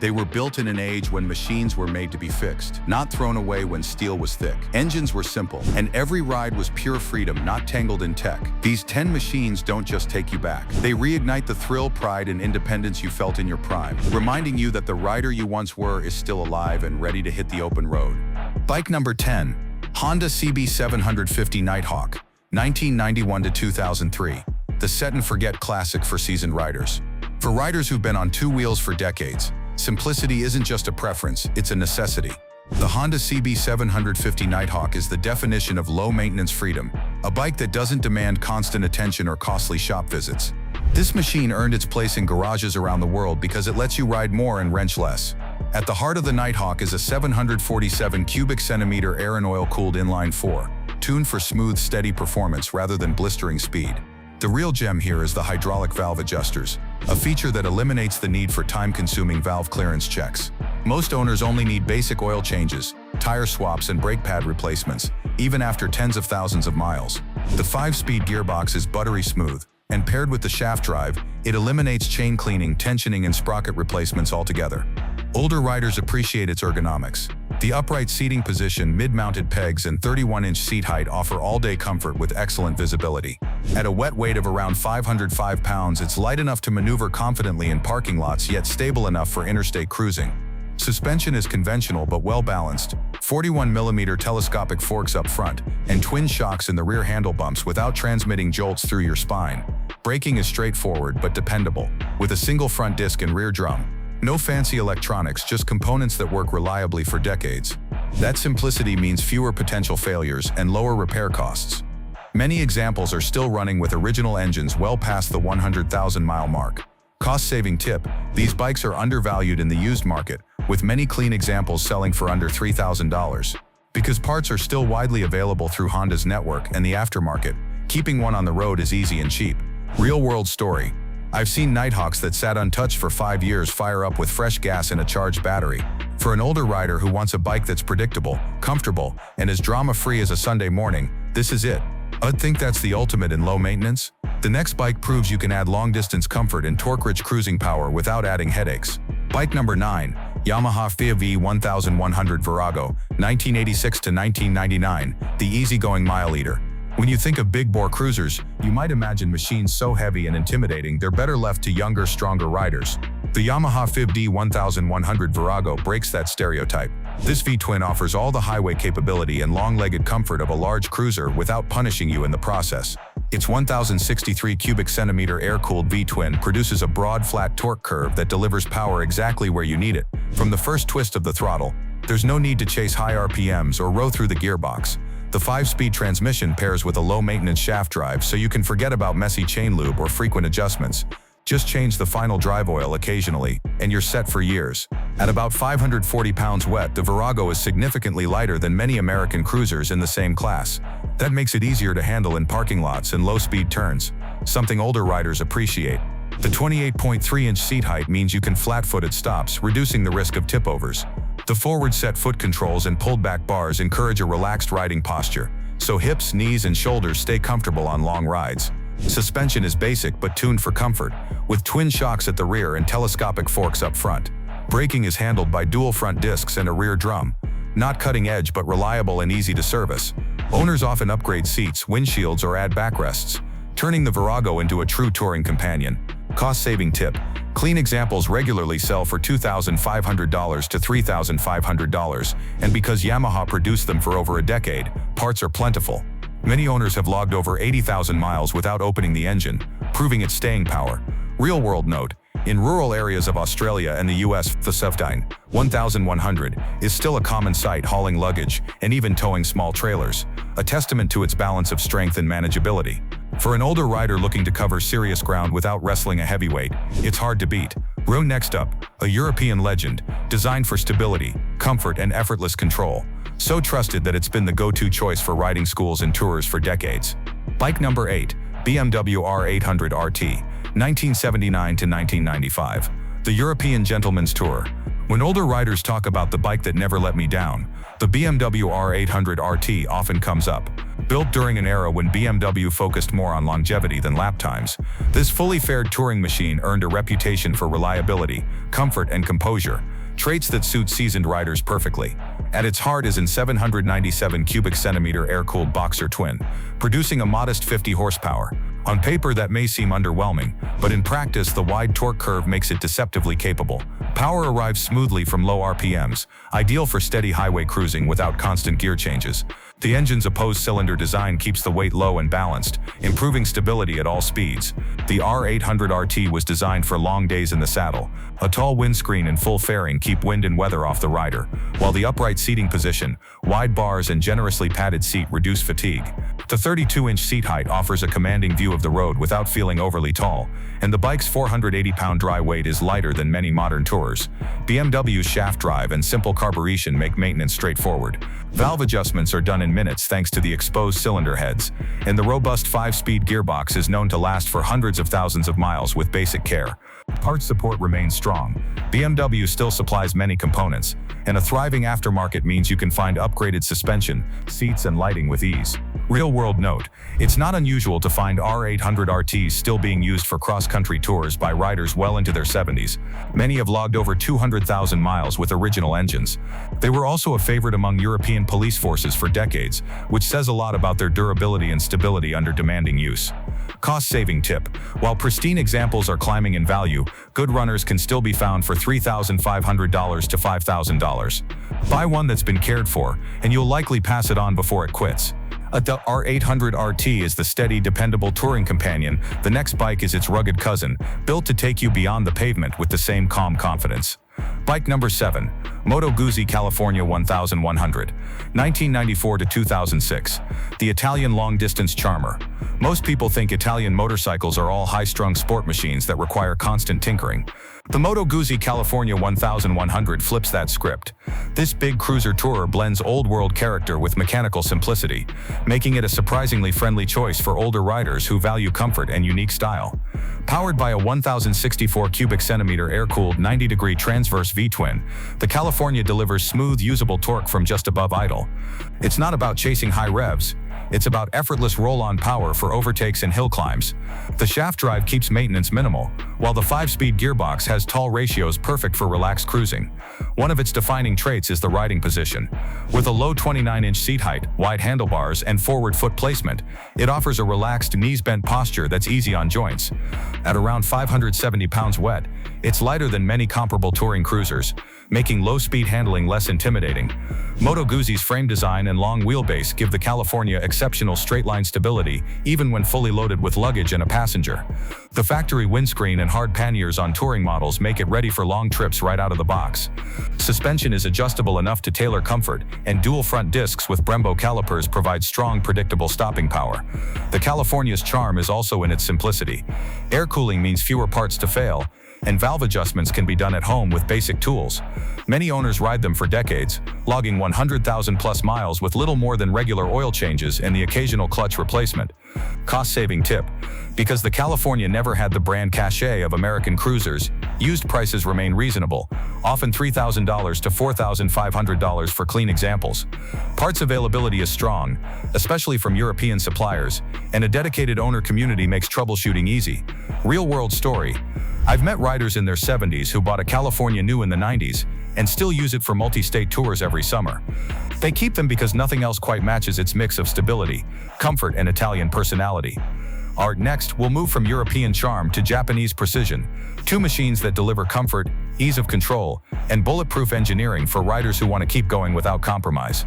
They were built in an age when machines were made to be fixed, not thrown away when steel was thick. Engines were simple, and every ride was pure freedom, not tangled in tech. These 10 machines don't just take you back. They reignite the thrill, pride, and independence you felt in your prime, reminding you that the rider you once were is still alive and ready to hit the open road. Bike number 10. Honda CB750 Nighthawk, 1991 to 2003. The set-and-forget classic for seasoned riders. For riders who've been on two wheels for decades, simplicity isn't just a preference, it's a necessity. The Honda CB750 Nighthawk is the definition of low-maintenance freedom, a bike that doesn't demand constant attention or costly shop visits. This machine earned its place in garages around the world because it lets you ride more and wrench less. At the heart of the Nighthawk is a 747 cubic centimeter air and oil-cooled inline-4, tuned for smooth, steady performance rather than blistering speed. The real gem here is the hydraulic valve adjusters, a feature that eliminates the need for time-consuming valve clearance checks. Most owners only need basic oil changes, tire swaps, and brake pad replacements, even after tens of thousands of miles. The 5-speed gearbox is buttery smooth, and paired with the shaft drive, it eliminates chain cleaning, tensioning, and sprocket replacements altogether. Older riders appreciate its ergonomics. The upright seating position, mid-mounted pegs, and 31-inch seat height offer all-day comfort with excellent visibility. At a wet weight of around 505 pounds, it's light enough to maneuver confidently in parking lots, yet stable enough for interstate cruising. Suspension is conventional but well-balanced, 41mm telescopic forks up front, and twin shocks in the rear handle bumps without transmitting jolts through your spine. Braking is straightforward but dependable, with a single front disc and rear drum. No fancy electronics, just components that work reliably for decades. That simplicity means fewer potential failures and lower repair costs. Many examples are still running with original engines well past the 100,000-mile mark. Cost-saving tip: these bikes are undervalued in the used market, with many clean examples selling for under $3,000. Because parts are still widely available through Honda's network and the aftermarket, keeping one on the road is easy and cheap. Real-world story. I've seen Nighthawks that sat untouched for 5 years fire up with fresh gas and a charged battery. For an older rider who wants a bike that's predictable, comfortable, and as drama-free as a Sunday morning, this is it. I'd think that's the ultimate in low maintenance. The next bike proves you can add long-distance comfort and torque-rich cruising power without adding headaches. Bike number 9. Yamaha V1100 Virago, 1986 to 1999, the easygoing mile leader. When you think of big-bore cruisers, you might imagine machines so heavy and intimidating they're better left to younger, stronger riders. The Yamaha V1100 Virago breaks that stereotype. This V-twin offers all the highway capability and long-legged comfort of a large cruiser without punishing you in the process. Its 1,063 cubic centimeter air-cooled V-twin produces a broad, flat torque curve that delivers power exactly where you need it. From the first twist of the throttle, there's no need to chase high RPMs or row through the gearbox. The 5-speed transmission pairs with a low-maintenance shaft drive, so you can forget about messy chain lube or frequent adjustments. Just change the final drive oil occasionally, and you're set for years. At about 540 pounds wet, the Virago is significantly lighter than many American cruisers in the same class. That makes it easier to handle in parking lots and low-speed turns, something older riders appreciate. The 28.3-inch seat height means you can flat-foot at stops, reducing the risk of tip-overs. The forward-set foot controls and pulled-back bars encourage a relaxed riding posture, so hips, knees, and shoulders stay comfortable on long rides. Suspension is basic but tuned for comfort, with twin shocks at the rear and telescopic forks up front. Braking is handled by dual front discs and a rear drum. Not cutting-edge but reliable and easy to service. Owners often upgrade seats, windshields, or add backrests, turning the Virago into a true touring companion. Cost-saving tip: clean examples regularly sell for $2,500 to $3,500, and because Yamaha produced them for over a decade, parts are plentiful. Many owners have logged over 80,000 miles without opening the engine, proving its staying power. Real-world note: in rural areas of Australia and the US, the V1100 is still a common sight, hauling luggage and even towing small trailers, a testament to its balance of strength and manageability. For an older rider looking to cover serious ground without wrestling a heavyweight, it's hard to beat. Next up, a European legend, designed for stability, comfort, and effortless control. So trusted that it's been the go-to choice for riding schools and tours for decades. Bike number 8. BMW R800 RT, 1979 to 1995. The European Gentleman's Tour. When older riders talk about the bike that never let me down, the BMW R800 RT often comes up. Built during an era when BMW focused more on longevity than lap times, this fully fared touring machine earned a reputation for reliability, comfort, and composure, traits that suit seasoned riders perfectly. At its heart is an 797 cubic centimeter air-cooled boxer twin, producing a modest 50 horsepower. On paper that may seem underwhelming, but in practice the wide torque curve makes it deceptively capable. Power arrives smoothly from low RPMs, ideal for steady highway cruising without constant gear changes. The engine's opposed cylinder design keeps the weight low and balanced, improving stability at all speeds. The R800 RT was designed for long days in the saddle. A tall windscreen and full fairing keep wind and weather off the rider, while the upright seating position, wide bars and generously padded seat reduce fatigue. The 32-inch seat height offers a commanding view of the road without feeling overly tall, and the bike's 480-pound dry weight is lighter than many modern tourers. BMW's shaft drive and simple carburation make maintenance straightforward. Valve adjustments are done in minutes thanks to the exposed cylinder heads, and the robust 5-speed gearbox is known to last for hundreds of thousands of miles with basic care. Parts support remains strong. BMW still supplies many components, and a thriving aftermarket means you can find upgraded suspension, seats, and lighting with ease. Real-world note: it's not unusual to find R800 RTs still being used for cross-country tours by riders well into their 70s. Many have logged over 200,000 miles with original engines. They were also a favorite among European police forces for decades, which says a lot about their durability and stability under demanding use. Cost-saving tip: while pristine examples are climbing in value, good runners can still be found for $3,500 to $5,000. Buy one that's been cared for, and you'll likely pass it on before it quits. The R800 RT is the steady, dependable touring companion. The next bike is its rugged cousin, built to take you beyond the pavement with the same calm confidence. Bike number 7. Moto Guzzi California 1100, 1994 to 2006. The Italian long-distance charmer. Most people think Italian motorcycles are all high-strung sport machines that require constant tinkering. The Moto Guzzi California 1100 flips that script. This big cruiser tourer blends old-world character with mechanical simplicity, making it a surprisingly friendly choice for older riders who value comfort and unique style. Powered by a 1,064 cubic centimeter air-cooled 90-degree transverse V-twin, the California delivers smooth, usable torque from just above idle. It's not about chasing high revs. It's about effortless roll-on power for overtakes and hill climbs. The shaft drive keeps maintenance minimal, while the 5-speed gearbox has tall ratios perfect for relaxed cruising. One of its defining traits is the riding position. With a low 29-inch seat height, wide handlebars, and forward foot placement, it offers a relaxed, knees-bent posture that's easy on joints. At around 570 pounds wet, it's lighter than many comparable touring cruisers, making low-speed handling less intimidating. Moto Guzzi's frame design and long wheelbase give the California exceptional straight-line stability, even when fully loaded with luggage and a passenger. The factory windscreen and hard panniers on touring models make it ready for long trips right out of the box. Suspension is adjustable enough to tailor comfort, and dual front discs with Brembo calipers provide strong, predictable stopping power. The California's charm is also in its simplicity. Air cooling means fewer parts to fail, and valve adjustments can be done at home with basic tools. Many owners ride them for decades, logging 100,000+ miles with little more than regular oil changes and the occasional clutch replacement. Cost-saving tip: because the California never had the brand cachet of American cruisers, used prices remain reasonable, often $3,000 to $4,500 for clean examples. Parts availability is strong, especially from European suppliers, and a dedicated owner community makes troubleshooting easy. Real-world story: I've met riders in their 70s who bought a California new in the 90s and still use it for multi-state tours every summer. They keep them because nothing else quite matches its mix of stability, comfort, and Italian personality. Next, we'll move from European charm to Japanese precision, two machines that deliver comfort, ease of control, and bulletproof engineering for riders who want to keep going without compromise.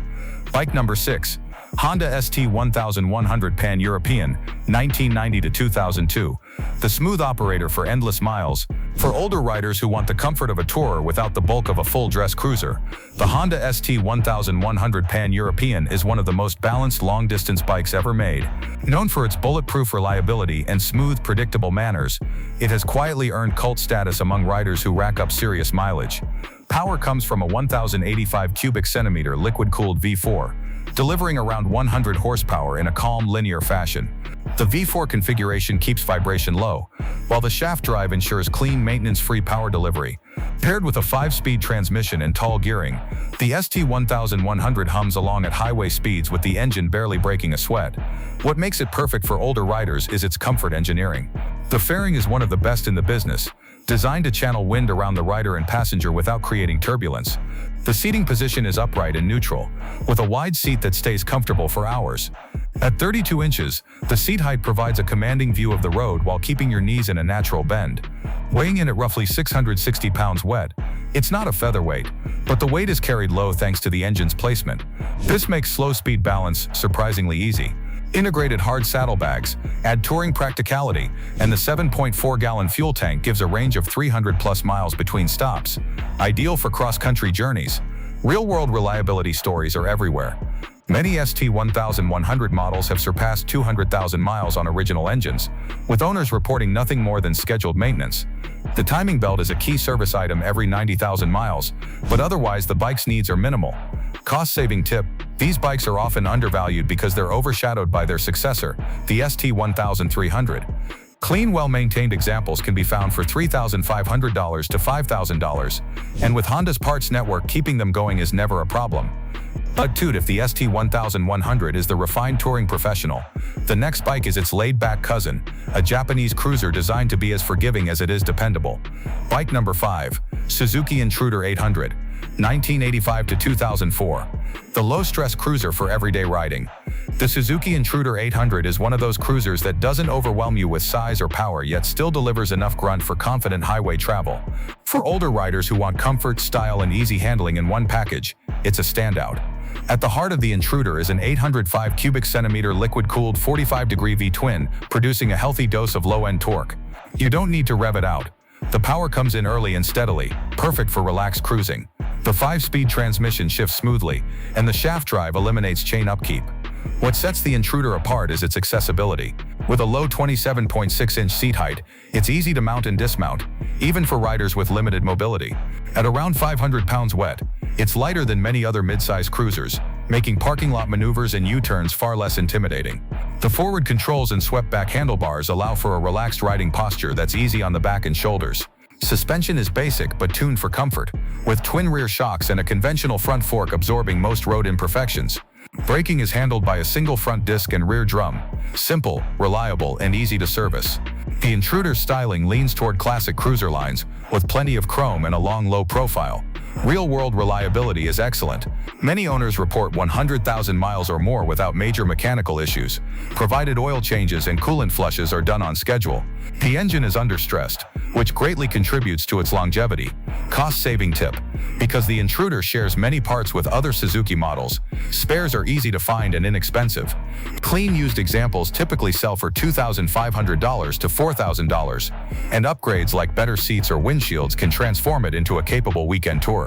Bike number 6. Honda ST 1100 Pan-European, 1990 to 2002. The smooth operator for endless miles. For older riders who want the comfort of a tourer without the bulk of a full-dress cruiser, the Honda ST 1100 Pan-European is one of the most balanced long-distance bikes ever made. Known for its bulletproof reliability and smooth, predictable manners, it has quietly earned cult status among riders who rack up serious mileage. Power comes from a 1,085 cubic centimeter liquid-cooled V4, delivering around 100 horsepower in a calm, linear fashion. The V4 configuration keeps vibration low, while the shaft drive ensures clean, maintenance-free power delivery. Paired with a 5-speed transmission and tall gearing, the ST1100 hums along at highway speeds with the engine barely breaking a sweat. What makes it perfect for older riders is its comfort engineering. The fairing is one of the best in the business, designed to channel wind around the rider and passenger without creating turbulence. The seating position is upright and neutral, with a wide seat that stays comfortable for hours. At 32 inches, the seat height provides a commanding view of the road while keeping your knees in a natural bend. Weighing in at roughly 660 pounds wet, it's not a featherweight, but the weight is carried low thanks to the engine's placement. This makes slow-speed balance surprisingly easy. Integrated hard saddlebags add touring practicality, and the 7.4-gallon fuel tank gives a range of 300-plus miles between stops, ideal for cross-country journeys. Real-world reliability stories are everywhere. Many ST1100 models have surpassed 200,000 miles on original engines, with owners reporting nothing more than scheduled maintenance. The timing belt is a key service item every 90,000 miles, but otherwise the bike's needs are minimal. Cost-saving tip: these bikes are often undervalued because they're overshadowed by their successor, the ST1300. Clean, well-maintained examples can be found for $3,500 to $5,000, and with Honda's parts network, keeping them going is never a problem. But dude, if the ST1100 is the refined touring professional, the next bike is its laid-back cousin, a Japanese cruiser designed to be as forgiving as it is dependable. Bike number 5, Suzuki Intruder 800, 1985 to 2004. The low-stress cruiser for everyday riding. The Suzuki Intruder 800 is one of those cruisers that doesn't overwhelm you with size or power yet still delivers enough grunt for confident highway travel. For older riders who want comfort, style, and easy handling in one package, it's a standout. At the heart of the Intruder is an 805 cubic centimeter liquid-cooled 45-degree V-twin, producing a healthy dose of low-end torque. You don't need to rev it out. The power comes in early and steadily, perfect for relaxed cruising. The 5-speed transmission shifts smoothly, and the shaft drive eliminates chain upkeep. What sets the Intruder apart is its accessibility. With a low 27.6-inch seat height, it's easy to mount and dismount, even for riders with limited mobility. At around 500 pounds wet, it's lighter than many other mid-size cruisers, making parking lot maneuvers and U-turns far less intimidating. The forward controls and swept-back handlebars allow for a relaxed riding posture that's easy on the back and shoulders. Suspension is basic but tuned for comfort, with twin rear shocks and a conventional front fork absorbing most road imperfections. Braking is handled by a single front disc and rear drum. Simple, reliable, and easy to service. The Intruder's styling leans toward classic cruiser lines, with plenty of chrome and a long, low profile. Real-world reliability is excellent. Many owners report 100,000 miles or more without major mechanical issues, provided oil changes and coolant flushes are done on schedule. The engine is understressed, which greatly contributes to its longevity. Cost-saving tip: because the Intruder shares many parts with other Suzuki models, spares are easy to find and inexpensive. Clean used examples typically sell for $2,500 to $4,000, and upgrades like better seats or windshields can transform it into a capable weekend tour.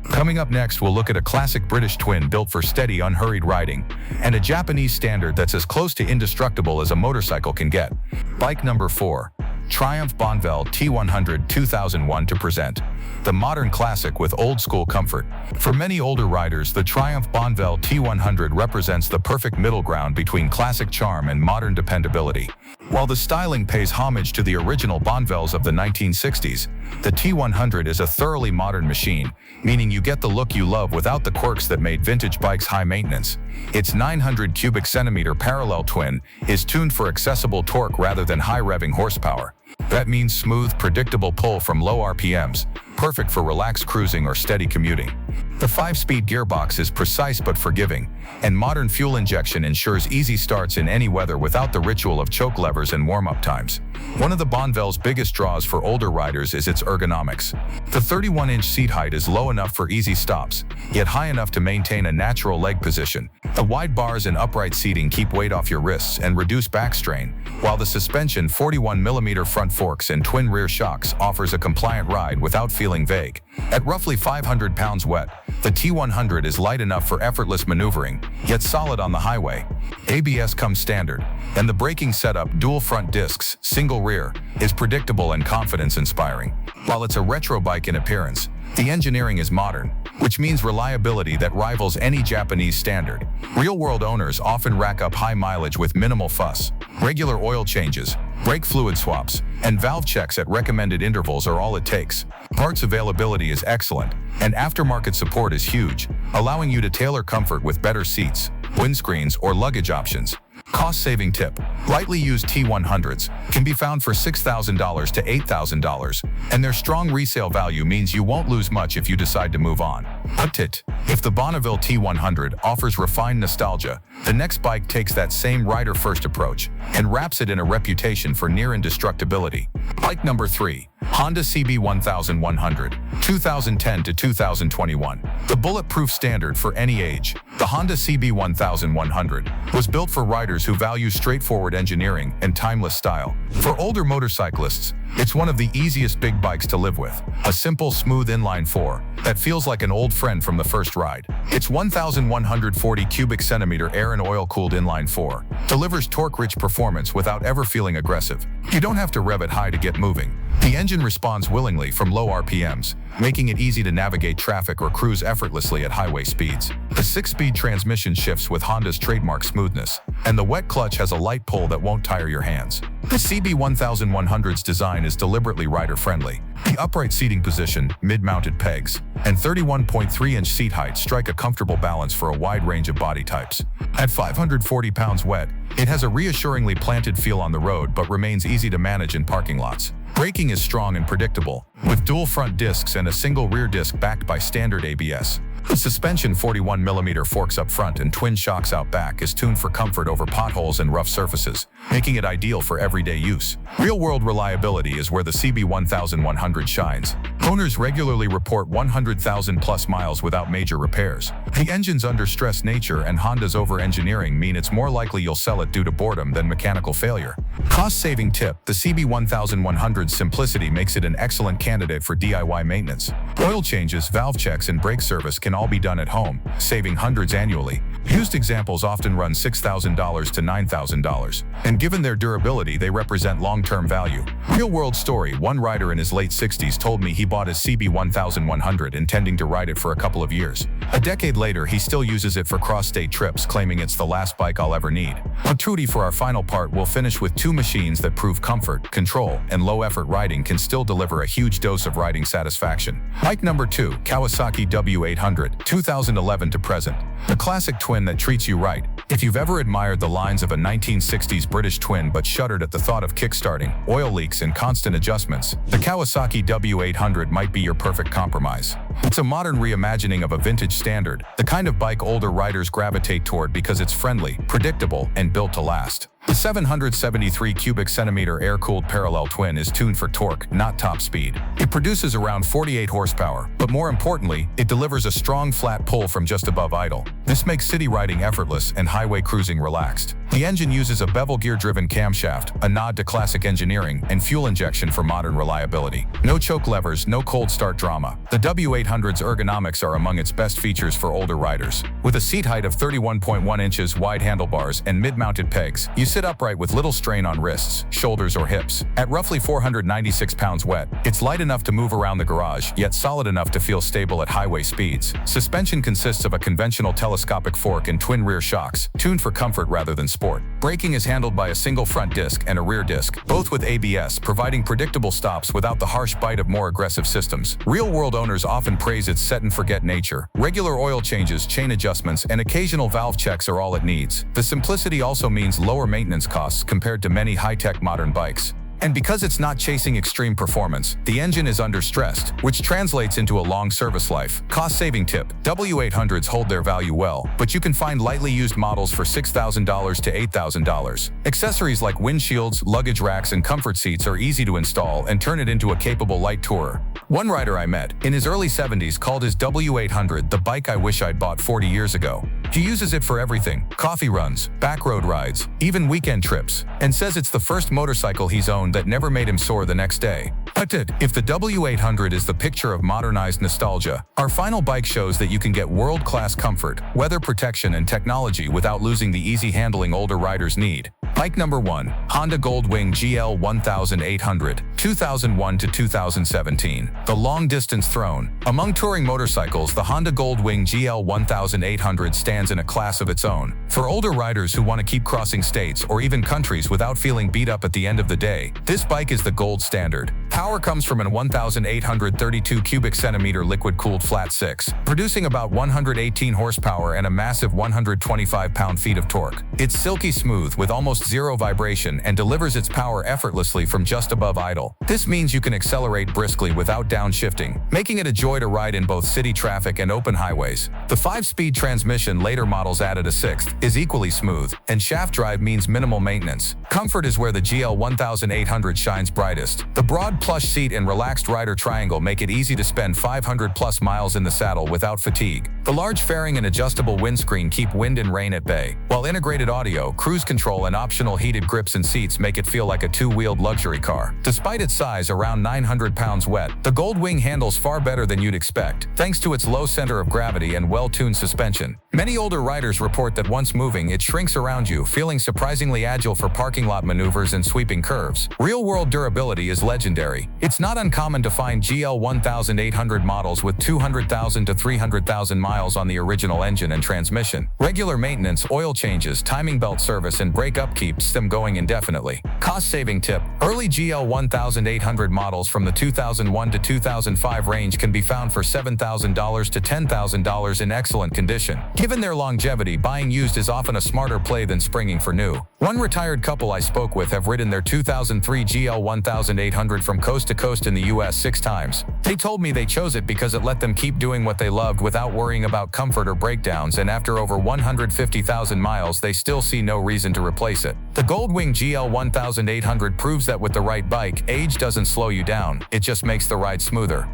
Coming up next, we'll look at a classic British twin built for steady, unhurried riding, and a Japanese standard that's as close to indestructible as a motorcycle can get. Bike number 4. Triumph Bonneville T100 2001 to present. The modern classic with old-school comfort. For many older riders, the Triumph Bonneville T100 represents the perfect middle ground between classic charm and modern dependability. While the styling pays homage to the original Bonnevilles of the 1960s, the T100 is a thoroughly modern machine, meaning you get the look you love without the quirks that made vintage bikes high maintenance. Its 900 cubic centimeter parallel twin is tuned for accessible torque rather than high-revving horsepower. That means smooth, predictable pull from low RPMs, perfect for relaxed cruising or steady commuting. The 5-speed gearbox is precise but forgiving, and modern fuel injection ensures easy starts in any weather without the ritual of choke levers and warm-up times. One of the Bonneville's biggest draws for older riders is its ergonomics. The 31-inch seat height is low enough for easy stops, yet high enough to maintain a natural leg position. The wide bars and upright seating keep weight off your wrists and reduce back strain, while the suspension 41mm front forks and twin rear shocks offers a compliant ride without feeling vague. At roughly 500 pounds wet, the T100 is light enough for effortless maneuvering, yet solid on the highway. ABS comes standard, and the braking setup, dual front discs, single rear, is predictable and confidence-inspiring. While it's a retro bike in appearance, the engineering is modern, which means reliability that rivals any Japanese standard. Real-world owners often rack up high mileage with minimal fuss. Regular oil changes, Brake fluid swaps and valve checks at recommended intervals are all it takes. Parts availability is excellent, and aftermarket support is huge, allowing you to tailor comfort with better seats, windscreens, or luggage options. Cost-saving tip: lightly used T100s can be found for $6,000 to $8,000, and their strong resale value means you won't lose much if you decide to move on. But if the Bonneville T100 offers refined nostalgia, the next bike takes that same rider-first approach and wraps it in a reputation for near indestructibility. Bike number 3. Honda CB1100, 2010 to 2021. The bulletproof standard for any age, the Honda CB1100 was built for riders who value straightforward engineering and timeless style. For older motorcyclists, it's one of the easiest big bikes to live with. A simple, smooth inline-four that feels like an old friend from the first ride. Its 1,140 cubic centimeter air and oil-cooled inline-four delivers torque-rich performance without ever feeling aggressive. You don't have to rev it high to get moving. The engine responds willingly from low RPMs, making it easy to navigate traffic or cruise effortlessly at highway speeds. The 6-speed transmission shifts with Honda's trademark smoothness, and the wet clutch has a light pull that won't tire your hands. The CB1100's design is deliberately rider-friendly. The upright seating position, mid-mounted pegs, and 31.3-inch seat height strike a comfortable balance for a wide range of body types. At 540 pounds wet, it has a reassuringly planted feel on the road but remains easy to manage in parking lots. Braking is strong and predictable, with dual front discs and a single rear disc backed by standard ABS. The suspension 41mm forks up front and twin shocks out back is tuned for comfort over potholes and rough surfaces, making it ideal for everyday use. Real-world reliability is where the CB1100 shines. Owners regularly report 100,000+ miles without major repairs. The engine's under-stress nature and Honda's over-engineering mean it's more likely you'll sell it due to boredom than mechanical failure. Cost-saving tip: the CB1100's simplicity makes it an excellent candidate for DIY maintenance. Oil changes, valve checks, and brake service can all be done at home, saving hundreds annually. Used examples often run $6,000 to $9,000, and given their durability, they represent long-term value. Real-world story: one rider in his late 60s told me he bought his CB1100 intending to ride it for a couple of years. A decade later, he still uses it for cross-state trips, claiming it's the last bike I'll ever need. On Trudy, for our final part, we'll finish with two machines that prove comfort, control, and low-effort riding can still deliver a huge dose of riding satisfaction. Bike number 2, Kawasaki W800, 2011 to present. The classic twin that treats you right. If you've ever admired the lines of a 1960s British twin but shuddered at the thought of kickstarting, oil leaks, and constant adjustments, the Kawasaki W800 might be your perfect compromise. It's a modern reimagining of a vintage standard, the kind of bike older riders gravitate toward because it's friendly, predictable, and built to last. The 773 cubic centimeter air-cooled parallel twin is tuned for torque, not top speed. It produces around 48 horsepower, but more importantly, it delivers a strong flat pull from just above idle. This makes city riding effortless and highway cruising relaxed. The engine uses a bevel gear-driven camshaft, a nod to classic engineering, and fuel injection for modern reliability. No choke levers, no cold start drama. The W800's ergonomics are among its best features for older riders. With a seat height of 31.1 inches, wide handlebars, and mid-mounted pegs, you sit upright with little strain on wrists, shoulders, or hips. At roughly 496 pounds wet, it's light enough to move around the garage, yet solid enough to feel stable at highway speeds. Suspension consists of a conventional telescopic fork and twin rear shocks, tuned for comfort rather than sport. Braking is handled by a single front disc and a rear disc, both with ABS, providing predictable stops without the harsh bite of more aggressive systems. Real-world owners often praise its set-and-forget nature. Regular oil changes, chain adjustments, and occasional valve checks are all it needs. The simplicity also means lower maintenance costs compared to many high-tech modern bikes. And because it's not chasing extreme performance, the engine is under-stressed, which translates into a long service life. Cost-saving tip: W800s hold their value well, but you can find lightly used models for $6,000 to $8,000. Accessories like windshields, luggage racks, and comfort seats are easy to install and turn it into a capable light tourer. One rider I met, in his early 70s, called his W800 the bike I wish I'd bought 40 years ago. He uses it for everything: coffee runs, backroad rides, even weekend trips, and says it's the first motorcycle he's owned that never made him sore the next day. But if the W800 is the picture of modernized nostalgia, our final bike shows that you can get world-class comfort, weather protection, and technology without losing the easy handling older riders need. Bike number 1. Honda Goldwing GL1800, 2001 to 2017. The long-distance throne. Among touring motorcycles, the Honda Goldwing GL1800 stands in a class of its own. For older riders who want to keep crossing states or even countries without feeling beat up at the end of the day, this bike is the gold standard. Power comes from an 1,832 cubic centimeter liquid-cooled flat 6, producing about 118 horsepower and a massive 125 pound-feet of torque. It's silky smooth with almost zero vibration and delivers its power effortlessly from just above idle. This means you can accelerate briskly without downshifting, making it a joy to ride in both city traffic and open highways. The 5-speed transmission later models added a 6th is equally smooth, and shaft drive means minimal maintenance. Comfort is where the GL1800 shines brightest. The broad plush seat and relaxed rider triangle make it easy to spend 500+ miles in the saddle without fatigue. The large fairing and adjustable windscreen keep wind and rain at bay, while integrated audio, cruise control, and optional heated grips and seats make it feel like a two-wheeled luxury car. Despite its size, around 900 pounds wet, the Goldwing handles far better than you'd expect, thanks to its low center of gravity and well-tuned suspension. Many older riders report that once moving, it shrinks around you, feeling surprisingly agile for parking lot maneuvers and sweeping curves. Real-world durability is legendary. It's not uncommon to find GL1800 models with 200,000 to 300,000 miles on the original engine and transmission. Regular maintenance, oil changes, timing belt service, and brake upkeep keeps them going indefinitely. Cost-saving tip: early GL1800 models from the 2001 to 2005 range can be found for $7,000 to $10,000 in excellent condition. Given their longevity, buying used is often a smarter play than springing for new. One retired couple I spoke with have ridden their 2003 GL1800 from coast to coast in the US 6 times. They told me they chose it because it let them keep doing what they loved without worrying about comfort or breakdowns, and after over 150,000 miles, they still see no reason to replace it. The Goldwing GL1800 proves that with the right bike, age doesn't slow you down, it just makes the ride smoother.